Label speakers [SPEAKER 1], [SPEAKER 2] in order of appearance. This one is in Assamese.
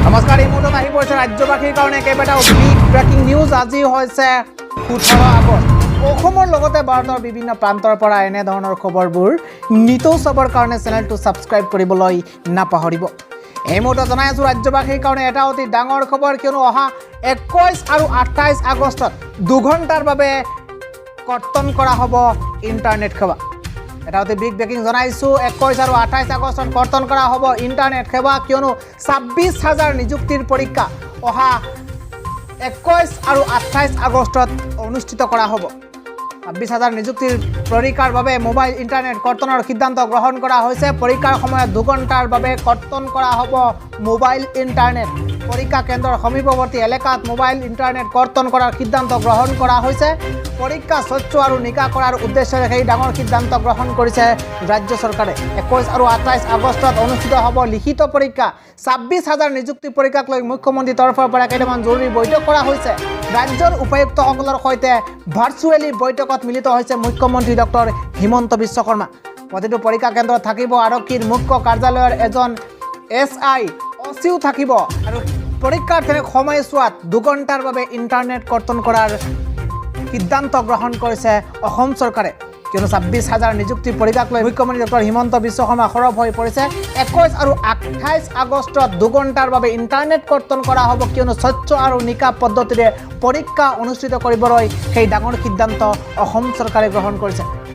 [SPEAKER 1] নমস্কাৰ, এই মুহূৰ্তত আহি পৰিছে ৰাজ্যবাসীৰ কাৰণে কেইবাটাও বিগ ব্ৰেকিং নিউজ। আজি হৈছে 18 আগষ্ট। অসমৰ লগতে ভাৰতৰ বিভিন্ন প্ৰান্তৰ পৰা এনেধৰণৰ খবৰবোৰ নিতৌ চাবৰ কাৰণে চেনেলটো ছাবস্ক্ৰাইব কৰিবলৈ নাপাহৰিব। এই মুহূৰ্তত জনাই আছোঁ ৰাজ্যবাসীৰ কাৰণে এটা অতি ডাঙৰ খবৰ, কিয়নো অহা 21 আৰু 28 আগষ্টত 2 ঘণ্টাৰ বাবে কৰ্তন কৰা হ'ব ইণ্টাৰনেট সেৱা। এটা অতি বিগ ব্ৰেকিং জনাইছোঁ, 21 আৰু 28 আগষ্টত কৰ্তন কৰা হ'ব ইণ্টাৰনেট সেৱা, কিয়নো 26,000 নিযুক্তিৰ পৰীক্ষা অহা 21 আৰু 28 আগষ্টত অনুষ্ঠিত কৰা হ'ব। 26,000 নিযুক্তিৰ পৰীক্ষাৰ বাবে মোবাইল ইণ্টাৰনেট কৰ্তনৰ সিদ্ধান্ত গ্ৰহণ কৰা হৈছে। পৰীক্ষাৰ সময়ত 2 ঘণ্টাৰ বাবে কৰ্তন কৰা হ'ব মোবাইল ইণ্টাৰনেট। পৰীক্ষা কেন্দ্ৰৰ সমীপৱৰ্তী এলেকাত মোবাইল ইণ্টাৰনেট কৰ্তন কৰাৰ সিদ্ধান্ত গ্ৰহণ কৰা হৈছে। পৰীক্ষা স্বচ্ছ আৰু নিকা কৰাৰ উদ্দেশ্যৰে সেই ডাঙৰ সিদ্ধান্ত গ্ৰহণ কৰিছে ৰাজ্য চৰকাৰে। 21 আৰু 28 আগষ্টত অনুষ্ঠিত হ'ব লিখিত পৰীক্ষা। 26,000 নিযুক্তি পৰীক্ষাক লৈ মুখ্যমন্ত্ৰীৰ তৰফৰ পৰা কেইটামান জৰুৰী বৈঠক কৰা হৈছে। ৰাজ্যৰ উপায়ুক্তসকলৰ সৈতে ভাৰ্চুৱেলি বৈঠকত মিলিত হৈছে মুখ্যমন্ত্ৰী ডক্টৰ হিমন্ত বিশ্ব শৰ্মা। প্ৰতিটো পৰীক্ষা কেন্দ্ৰত থাকিব আৰক্ষীৰ মুখ্য কাৰ্যালয়ৰ এজন SI অচিও থাকিব আৰু পৰীক্ষাৰ্থীক সময়ছোৱাত 2 ঘণ্টাৰ বাবে ইণ্টাৰনেট কৰ্তন কৰাৰ সিদ্ধান্ত গ্ৰহণ কৰিছে অসম চৰকাৰে, কিয়নো 26,000 নিযুক্তিৰ পৰীক্ষাক লৈ মুখ্যমন্ত্ৰী ডক্টৰ হিমন্ত বিশ্ব শৰ্মা সৰব হৈ পৰিছে। 21 আৰু 28 আগষ্টত 2 ঘণ্টাৰ বাবে ইণ্টাৰনেট কৰ্তন কৰা হ'ব, কিয়নো স্বচ্ছ আৰু নিকা পদ্ধতিৰে পৰীক্ষা অনুষ্ঠিত কৰিবলৈ সেই ডাঙৰ সিদ্ধান্ত অসম চৰকাৰে গ্ৰহণ কৰিছে।